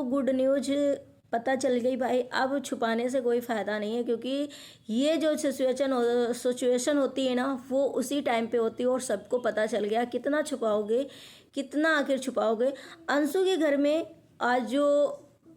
Good news पता चल गई भाई। अब छुपाने से कोई फ़ायदा नहीं है, क्योंकि ये जो सिचुएशन होती है ना, वो उसी टाइम पे होती है और सबको पता चल गया। कितना छुपाओगे, कितना आखिर छुपाओगे। अंशु के घर में आज जो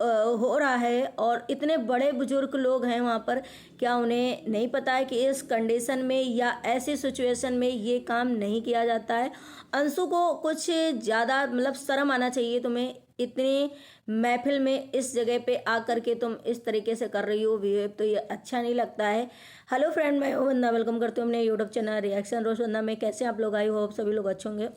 हो रहा है, और इतने बड़े बुजुर्ग लोग हैं वहाँ पर, क्या उन्हें नहीं पता है कि इस कंडीशन में या ऐसी सिचुएशन में ये काम नहीं किया जाता है। अंशु को कुछ ज़्यादा मतलब शर्म आना चाहिए तुम्हें। इतनी महफिल में इस जगह पे आकर के तुम इस तरीके से कर रही हो बिहेव, तो ये अच्छा नहीं लगता है। हेलो फ्रेंड, मैं हूं वंदना, वेलकम करती हूँ अपने यूट्यूब चैनल रिएक्शन रोज वंदना में। कैसे आप लोग? आई होप सभी लोग अच्छे होंगे।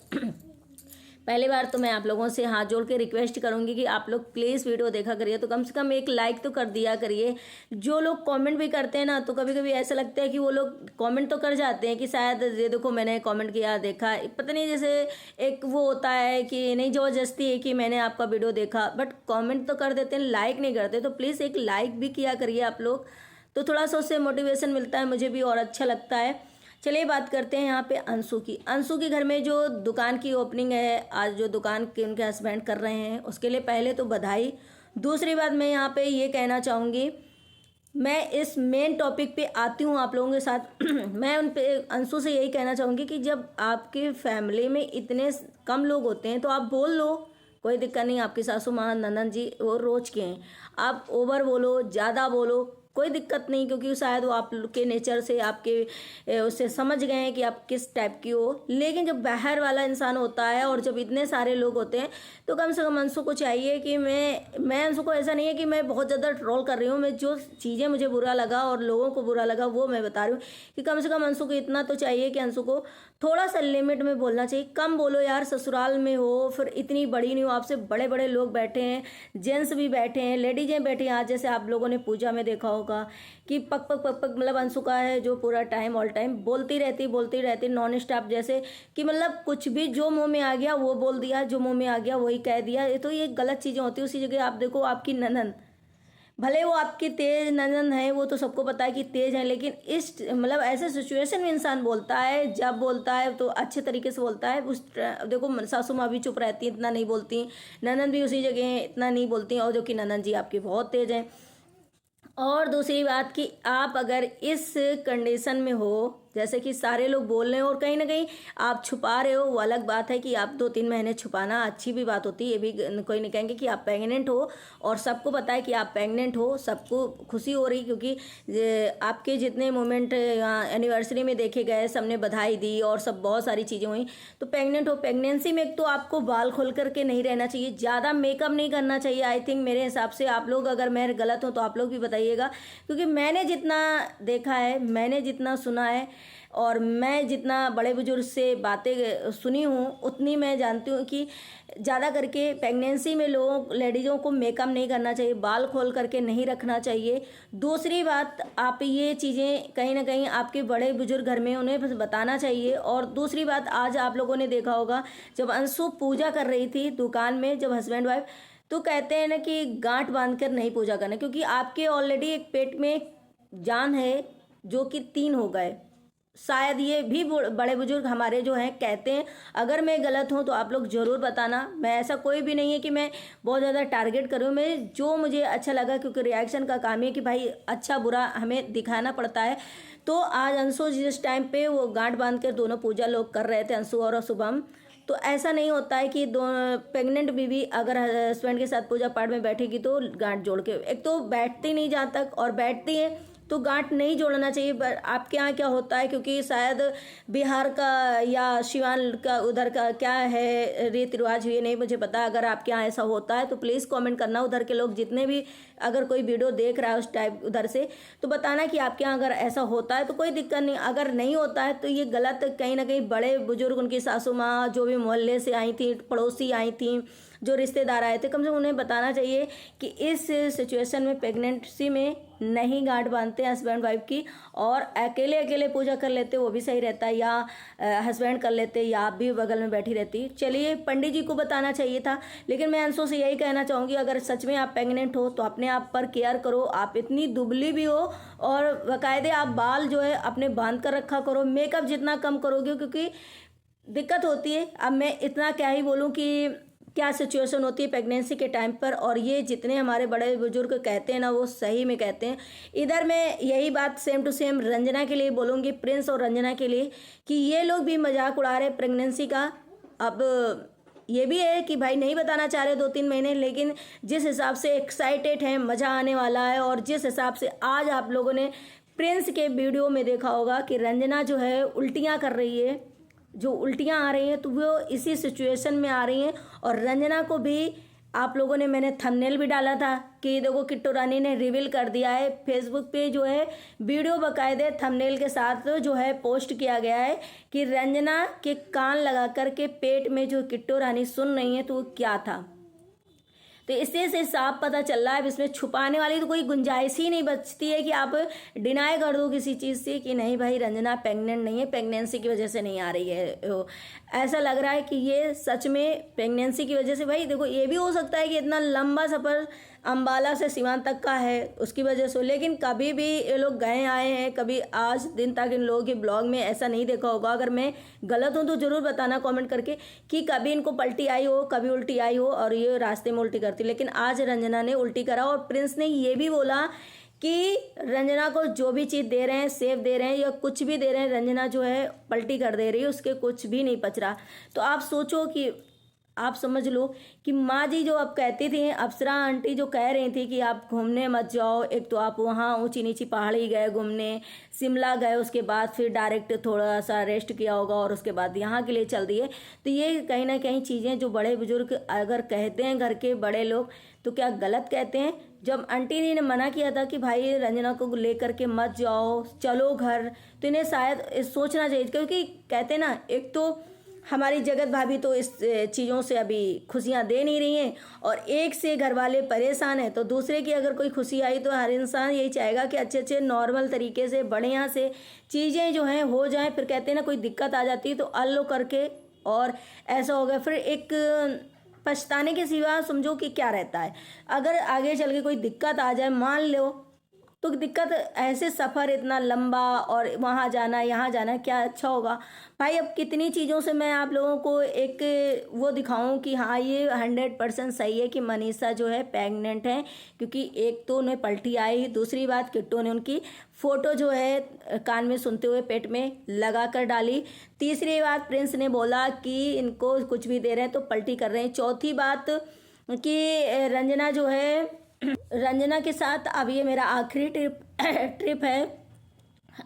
पहली बार तो मैं आप लोगों से हाथ जोड़ के रिक्वेस्ट करूंगी कि आप लोग प्लीज़ वीडियो देखा करिए, तो कम से कम एक लाइक तो कर दिया करिए। जो लोग कमेंट भी करते हैं ना, तो कभी कभी ऐसा लगता है कि वो लोग कमेंट तो कर जाते हैं कि शायद ये देखो मैंने कमेंट किया, देखा, पता नहीं, जैसे एक वो होता है कि नहीं, ज़बरदस्ती है कि मैंने आपका वीडियो देखा, बट कॉमेंट तो कर देते हैं, लाइक नहीं करते। तो प्लीज़ एक लाइक भी किया करिए आप लोग, तो थोड़ा सा उससे मोटिवेशन मिलता है मुझे भी और अच्छा लगता है। चलिए बात करते हैं यहाँ पे अंशु की। अंशु के घर में जो दुकान की ओपनिंग है, आज जो दुकान के उनके हस्बैंड कर रहे हैं, उसके लिए पहले तो बधाई। दूसरी बात मैं यहाँ पे ये कहना चाहूँगी, मैं इस मेन टॉपिक पे आती हूँ आप लोगों के साथ। मैं उन पे अंशु से यही कहना चाहूँगी कि जब आपकी फैमिली में इतने कम लोग होते हैं तो आप बोल लो, कोई दिक्कत नहीं। आपकी सासू माँ, ननद जी वो रोज के हैं, आप ओवर बोलो, ज़्यादा बोलो, कोई दिक्कत नहीं, क्योंकि शायद वो आप के नेचर से, आपके उससे समझ गए हैं कि आप किस टाइप की हो। लेकिन जब बाहर वाला इंसान होता है और जब इतने सारे लोग होते हैं, तो कम से कम अंशु को चाहिए कि मैं अंशु को, ऐसा नहीं है कि मैं बहुत ज़्यादा ट्रोल कर रही हूँ, मैं जो चीज़ें मुझे बुरा लगा और लोगों को बुरा लगा वो मैं बता रही हूँ, कि कम से कम अंशु को इतना तो चाहिए कि अंशु को थोड़ा सा लिमिट में बोलना चाहिए। कम बोलो यार, ससुराल में हो, फिर इतनी बड़ी नहीं हो, आपसे बड़े बड़े लोग बैठे हैं, जेंट्स भी बैठे हैं, लेडीजें बैठी हैं। आज जैसे आप लोगों ने पूजा में देखा होगा कि पक पक पक पक, मतलब अंशु का है जो पूरा टाइम ऑल टाइम बोलती रहती नॉन स्टॉप, जैसे कि मतलब कुछ भी जो मुंह में आ गया वो बोल दिया, जो मुंह में आ गया वही कह दिया। ये तो ये गलत चीज़ें होती है। उसी जगह आप देखो, आपकी ननद, भले वो आपकी तेज ननद है, वो तो सबको पता है कि तेज है, लेकिन इस मतलब ऐसे सिचुएशन में इंसान बोलता है, जब बोलता है तो अच्छे तरीके से बोलता है। उस देखो सासू माँ भी चुप रहती है, इतना नहीं बोलती, ननद भी उसी जगह इतना नहीं बोलती, और जो कि ननद जी आपकी बहुत तेज है। और दूसरी बात कि आप अगर इस कंडीशन में हो, जैसे कि सारे लोग बोल रहे हैं और कहीं ना कहीं आप छुपा रहे हो, वो अलग बात है कि आप 2-3 महीने छुपाना अच्छी भी बात होती है। ये भी कोई नहीं कहेंगे कि आप प्रेग्नेंट हो, और सबको पता है कि आप प्रेग्नेंट हो, सबको खुशी हो रही, क्योंकि आपके जितने मोमेंट एनिवर्सरी में देखे गए, सबने बधाई दी और सब बहुत सारी चीज़ें हुई। तो प्रेग्नेंट हो, प्रेगनेंसी में एक तो आपको बाल खोल करके नहीं रहना चाहिए, ज़्यादा मेकअप नहीं करना चाहिए। आई थिंक मेरे हिसाब से, आप लोग अगर मैं गलत हूँ तो आप लोग भी बताइएगा, क्योंकि मैंने जितना देखा है, मैंने जितना सुना है, और मैं जितना बड़े बुजुर्ग से बातें सुनी हूँ, उतनी मैं जानती हूँ कि ज़्यादा करके प्रेगनेंसी में लोग, लेडीज़ों को मेकअप नहीं करना चाहिए, बाल खोल करके नहीं रखना चाहिए। दूसरी बात, आप ये चीज़ें कहीं ना कहीं आपके बड़े बुजुर्ग घर में, उन्हें बस बताना चाहिए। और दूसरी बात, आज आप लोगों ने देखा होगा जब अंशु पूजा कर रही थी दुकान में, जब हस्बैंड वाइफ, तो कहते हैं ना कि गांठ बांध कर नहीं पूजा करना, क्योंकि आपके ऑलरेडी एक पेट में जान है जो कि 3 हो गए। शायद ये भी बड़े बुजुर्ग हमारे जो हैं कहते हैं। अगर मैं गलत हूँ तो आप लोग ज़रूर बताना। मैं ऐसा कोई भी नहीं है कि मैं बहुत ज़्यादा टारगेट करूँ, मैं जो मुझे अच्छा लगा, क्योंकि रिएक्शन का काम है कि भाई अच्छा बुरा हमें दिखाना पड़ता है। तो आज अंशु जिस टाइम पे वो गांठ बांध कर दोनों पूजा लोग कर रहे थे, अंशु और शुभम, तो ऐसा नहीं होता है कि दोनों प्रेग्नेंट बीवी अगर हस्बैंड के साथ पूजा पाठ में बैठेगी तो गांठ जोड़ के, एक तो बैठती नहीं जहाँ तक, और बैठती है तो गांठ नहीं जोड़ना चाहिए। पर आपके यहाँ क्या होता है, क्योंकि शायद बिहार का या शिवान का उधर का क्या है रीति रिवाज, ये नहीं मुझे पता। अगर आपके यहाँ ऐसा होता है तो प्लीज़ कमेंट करना, उधर के लोग जितने भी, अगर कोई वीडियो देख रहा है उस टाइप उधर से, तो बताना कि आपके यहाँ अगर ऐसा होता है तो कोई दिक्कत नहीं। अगर नहीं होता है तो ये गलत, कहीं ना कहीं बड़े बुजुर्ग, उनकी सासू माँ, जो भी मोहल्ले से आई थी, पड़ोसी आई थी, जो रिश्तेदार आए थे, कम से कम उन्हें बताना चाहिए कि इस सिचुएशन में, प्रेगनेंसी में नहीं गांठ बांधते हस्बैंड वाइफ की, और अकेले अकेले पूजा कर लेते, वो भी सही रहता है, या हस्बैंड कर लेते, या आप भी बगल में बैठी रहती। चलिए, पंडित जी को बताना चाहिए था। लेकिन मैं अंशु से यही कहना चाहूँगी, अगर सच में आप प्रेग्नेंट हो तो अपने आप पर केयर करो। आप इतनी दुबली भी हो, और बाकायदे आप बाल जो है अपने बांध कर रखा करो, मेकअप जितना कम करोगे, क्योंकि दिक्कत होती है। अब मैं इतना क्या ही बोलूँ कि क्या सिचुएशन होती है प्रेगनेंसी के टाइम पर, और ये जितने हमारे बड़े बुजुर्ग कहते हैं ना वो सही में कहते हैं। इधर मैं यही बात सेम टू सेम रंजना के लिए बोलूँगी, प्रिंस और रंजना के लिए, कि ये लोग भी मजाक उड़ा रहे प्रेगनेंसी का। अब ये भी है कि भाई नहीं बताना चाह रहे 2-3 महीने, लेकिन जिस हिसाब से एक्साइटेड हैं, मज़ा आने वाला है, और जिस हिसाब से आज आप लोगों ने प्रिंस के वीडियो में देखा होगा कि रंजना जो है उल्टियाँ कर रही है, जो उल्टियाँ आ रही हैं तो वो इसी सिचुएशन में आ रही हैं। और रंजना को भी आप लोगों ने, मैंने थंबनेल भी डाला था कि देखो किट्टू रानी ने रिवील कर दिया है, फेसबुक पे जो है वीडियो बाकायदे थंबनेल के साथ जो है पोस्ट किया गया है कि रंजना के कान लगा कर के पेट में जो किट्टू रानी सुन रही है तो वो क्या था। तो इससे से साफ पता चल रहा है, अब इसमें छुपाने वाली तो कोई गुंजाइश ही नहीं बचती है कि आप डिनाई कर दो किसी चीज़ से कि नहीं भाई रंजना प्रेग्नेंट नहीं है, प्रेगनेंसी की वजह से नहीं आ रही है। ऐसा लग रहा है कि ये सच में प्रेगनेंसी की वजह से। भाई देखो ये भी हो सकता है कि इतना लंबा सफ़र अम्बाला से सीवान तक का है उसकी वजह से, लेकिन कभी भी ये लोग गए आए हैं, कभी आज दिन तक इन लोगों के ब्लॉग में ऐसा नहीं देखा होगा। अगर मैं गलत हूँ तो ज़रूर बताना कमेंट करके कि कभी इनको पलटी आई हो, कभी उल्टी आई हो और ये रास्ते में उल्टी करती, लेकिन आज रंजना ने उल्टी करा। और प्रिंस ने ये भी बोला कि रंजना को जो भी चीज़ दे रहे हैं, सेव दे रहे हैं या कुछ भी दे रहे हैं, रंजना जो है पलटी कर दे रही है, उसके कुछ भी नहीं पच रहा। तो आप सोचो कि आप समझ लो कि माँ जी जो अब कहती थी, अप्सरा आंटी जो कह रही थी कि आप घूमने मत जाओ, एक तो आप वहाँ ऊंची नीची पहाड़ी गए घूमने, शिमला गए, उसके बाद फिर डायरेक्ट थोड़ा सा रेस्ट किया होगा और उसके बाद यहाँ के लिए चल दिए। तो ये कहीं ना कहीं चीज़ें जो बड़े बुजुर्ग अगर कहते हैं, घर के बड़े लोग, तो क्या गलत कहते हैं। जब आंटी ने मना किया था कि भाई रंजना को लेकर के मत जाओ, चलो घर, तो इन्हें शायद सोचना चाहिए, क्योंकि कहते ना, एक तो हमारी जगत भाभी तो इस चीज़ों से अभी खुशियाँ दे नहीं रही हैं, और एक से घर वाले परेशान हैं, तो दूसरे की अगर कोई खुशी आई तो हर इंसान यही चाहेगा कि अच्छे अच्छे नॉर्मल तरीके से बढ़िया से चीज़ें जो हैं हो जाएं। फिर कहते हैं ना कोई दिक्कत आ जाती है तो अल्लो करके, और ऐसा हो गया फिर एक पछताने के सिवा समझो कि क्या रहता है। अगर आगे चल के कोई दिक्कत आ जाए, मान लो, तो दिक्कत ऐसे सफ़र इतना लंबा और वहाँ जाना यहाँ जाना, क्या अच्छा होगा भाई। अब कितनी चीज़ों से मैं आप लोगों को एक वो दिखाऊं कि हाँ ये 100% सही है कि मनीषा जो है प्रेग्नेंट है, क्योंकि एक तो उन्हें पलटी आई, दूसरी बात किट्टू ने उनकी फ़ोटो जो है कान में सुनते हुए पेट में लगा कर डाली, तीसरी बात प्रिंस ने बोला कि इनको कुछ भी दे रहे हैं तो पलटी कर रहे हैं, चौथी बात कि रंजना जो है, रंजना के साथ अब ये मेरा आखिरी ट्रिप है,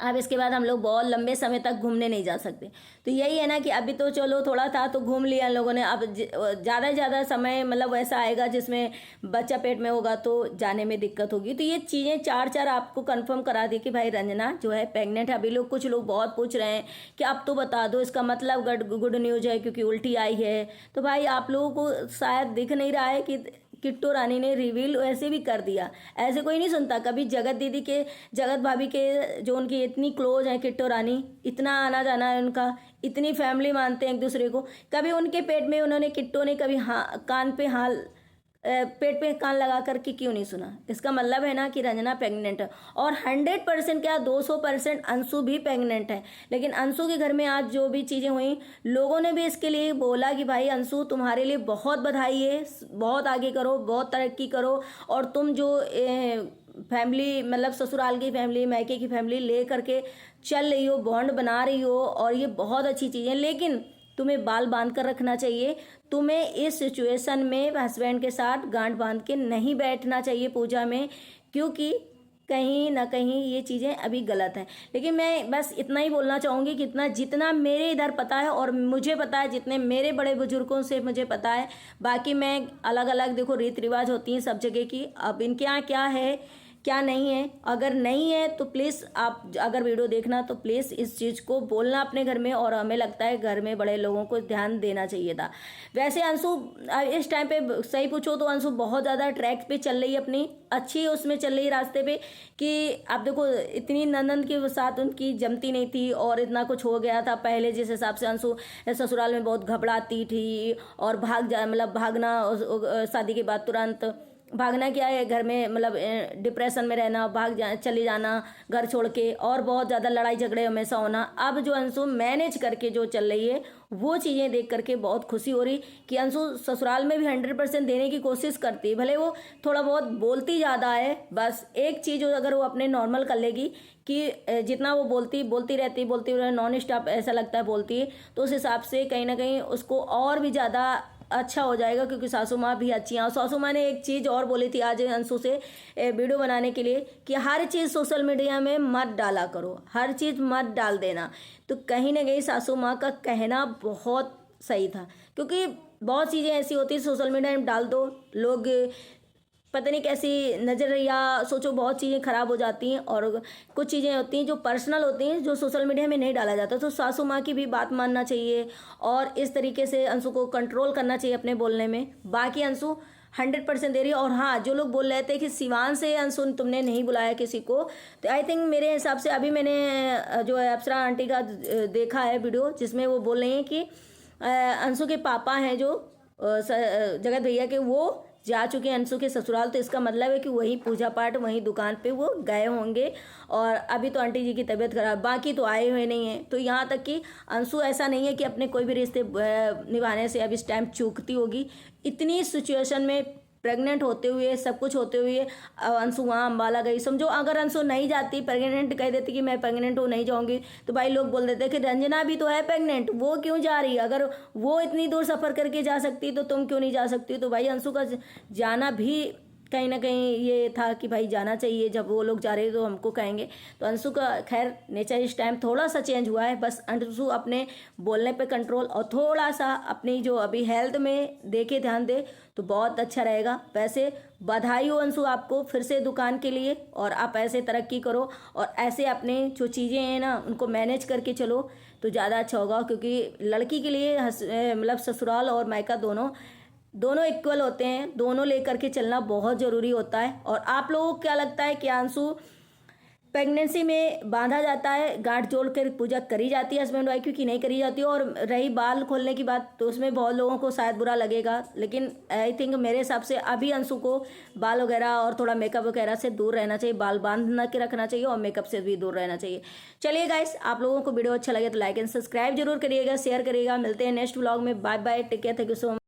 अब इसके बाद हम लोग बहुत लंबे समय तक घूमने नहीं जा सकते। तो यही है ना कि अभी तो चलो थोड़ा था तो घूम लिया इन लोगों ने, अब ज़्यादा से ज़्यादा समय मतलब वैसा आएगा जिसमें बच्चा पेट में होगा तो जाने में दिक्कत होगी। तो ये चीज़ें चार आपको कंफर्म करा दी कि भाई रंजना जो है प्रेग्नेंट है। अभी लोग कुछ लोग बहुत पूछ रहे हैं कि अब तो बता दो, इसका मतलब गुड न्यूज़ है क्योंकि उल्टी आई है। तो भाई आप लोगों को शायद दिख नहीं रहा है कि किट्टू रानी ने रिवील ऐसे भी कर दिया, ऐसे कोई नहीं सुनता। कभी जगत दीदी के, जगत भाभी के जो उनकी इतनी क्लोज है किट्टू रानी, इतना आना जाना है उनका, इतनी फैमिली मानते हैं एक दूसरे को, कभी उनके पेट में उन्होंने, किट्टू ने कभी हाँ कान पे पेट पे कान लगा करके क्यों नहीं सुना। इसका मतलब है ना कि रंजना प्रेग्नेंट है, और 100% क्या 200% अंशु भी प्रेग्नेंट है। लेकिन अंशु के घर में आज जो भी चीज़ें हुई, लोगों ने भी इसके लिए बोला कि भाई अंशु तुम्हारे लिए बहुत बधाई है, बहुत आगे करो, बहुत तरक्की करो, और तुम जो फैमिली मतलब ससुराल की फैमिली, मायके की फैमिली ले करके चल रही हो, बॉन्ड बना रही हो, और ये बहुत अच्छी चीज़ है। लेकिन तुम्हें बाल बांध कर रखना चाहिए, तुम्हें इस सिचुएशन में हस्बैंड के साथ गांठ बांध के नहीं बैठना चाहिए पूजा में, क्योंकि कहीं ना कहीं ये चीज़ें अभी गलत हैं। लेकिन मैं बस इतना ही बोलना चाहूँगी कि जितना मेरे इधर पता है और मुझे पता है, जितने मेरे बड़े बुजुर्गों से मुझे पता है, बाकी मैं अलग अलग देखो रीति रिवाज होती हैं सब जगह की, अब इनके यहाँ क्या है क्या नहीं है। अगर नहीं है तो प्लीज़ आप अगर वीडियो देखना तो प्लीज़ इस चीज़ को बोलना अपने घर में, और हमें लगता है घर में बड़े लोगों को ध्यान देना चाहिए था। वैसे अंशु इस टाइम पे सही पूछो तो अंशु बहुत ज़्यादा ट्रैक पे चल रही है, अपनी अच्छी उसमें चल रही है रास्ते पे, कि आप देखो इतनी नंदन के साथ उनकी जमती नहीं थी और इतना कुछ हो गया था पहले, जिस हिसाब से अंशु ससुराल में बहुत घबराती थी और भागना शादी के बाद तुरंत, भागना क्या है, घर में मतलब डिप्रेशन में रहना, चले जाना घर छोड़ के, और बहुत ज़्यादा लड़ाई झगड़े हमेशा होना। अब जो अंशु मैनेज करके जो चल रही है वो चीज़ें देख करके बहुत खुशी हो रही कि अंशु ससुराल में भी 100% देने की कोशिश करती है। भले वो थोड़ा बहुत बोलती ज़्यादा है, बस एक चीज़ अगर वो अपने नॉर्मल कर लेगी कि जितना वो बोलती रहती नॉन स्टॉप ऐसा लगता है बोलती है, तो उस हिसाब से कहीं ना कहीं उसको और भी ज़्यादा अच्छा हो जाएगा, क्योंकि सासू माँ भी अच्छी हैं। और सासू माँ ने एक चीज़ और बोली थी आज अंशु से वीडियो बनाने के लिए कि हर चीज़ सोशल मीडिया में मत डाला करो, हर चीज़ मत डाल देना। तो कहीं ना कहीं सासू माँ का कहना बहुत सही था, क्योंकि बहुत चीज़ें ऐसी होती है सोशल मीडिया में डाल दो, लोग पता नहीं कैसी नज़र या सोचो बहुत चीज़ें ख़राब हो जाती हैं। और कुछ चीज़ें होती हैं जो पर्सनल होती हैं जो सोशल मीडिया में नहीं डाला जाता। तो सासू माँ की भी बात मानना चाहिए और इस तरीके से अंशु को कंट्रोल करना चाहिए अपने बोलने में। बाकी अंशु 100% दे रही है। और हाँ, जो लोग बोल रहे थे कि सिवान से अंशु तुमने नहीं बुलाया किसी को, तो आई थिंक मेरे हिसाब से अभी मैंने जो है अप्सरा आंटी का देखा है वीडियो, जिसमें वो बोल रही हैं कि अंशु के पापा हैं जो जगत भैया के, वो जा चुके हैं अंशु के ससुराल। तो इसका मतलब है कि वही पूजा पाठ वही दुकान पे वो गए होंगे। और अभी तो आंटी जी की तबीयत खराब, बाकी तो आए हुए नहीं हैं। तो यहाँ तक कि अंशु ऐसा नहीं है कि अपने कोई भी रिश्ते निभाने से अब इस टाइम चूकती होगी। इतनी सिचुएशन में प्रेग्नेंट होते हुए सब कुछ होते हुए अंशु वहाँ अम्बाला गई। समझो अगर अंशु नहीं जाती, प्रेग्नेंट कह देती कि मैं प्रेग्नेंट हूँ नहीं जाऊँगी, तो भाई लोग बोल देते कि रंजना भी तो है प्रेग्नेंट, वो क्यों जा रही है? अगर वो इतनी दूर सफ़र करके जा सकती तो तुम क्यों नहीं जा सकती? तो भाई अंशु का जाना भी कहीं ना कहीं ये था कि भाई जाना चाहिए, जब वो लोग जा रहे हैं तो हमको कहेंगे। तो अंशु का खैर नेचर इस टाइम थोड़ा सा चेंज हुआ है, बस अंशु अपने बोलने पे कंट्रोल और थोड़ा सा अपनी जो अभी हेल्थ में देके ध्यान दे तो बहुत अच्छा रहेगा। वैसे बधाई हो अंशु आपको फिर से दुकान के लिए, और आप ऐसे तरक्की करो और ऐसे अपने जो चीज़ें हैं ना उनको मैनेज करके चलो तो ज़्यादा अच्छा होगा। क्योंकि लड़की के लिए मतलब ससुराल और मायका दोनों इक्वल होते हैं, दोनों लेकर के चलना बहुत ज़रूरी होता है। और आप लोगों को क्या लगता है कि अंशु प्रेगनेंसी में बांधा जाता है, गांठ जोड़ कर पूजा करी जाती है हस्बैंड वाइफ की नहीं करी जाती है? और रही बाल खोलने की बात, तो उसमें बहुत लोगों को शायद बुरा लगेगा, लेकिन आई थिंक मेरे हिसाब से अभी अंशु को बाल वगैरह और थोड़ा मेकअप वगैरह से दूर रहना चाहिए, बाल बांध के रखना चाहिए और मेकअप से भी दूर रहना चाहिए। चलिए गाइस, आप लोगों को वीडियो अच्छा लगे तो लाइक एंड सब्सक्राइब जरूर करिएगा, शेयर करिएगा। मिलते हैं नेक्स्ट व्लॉग में। Bye bye, take care, thank you so much.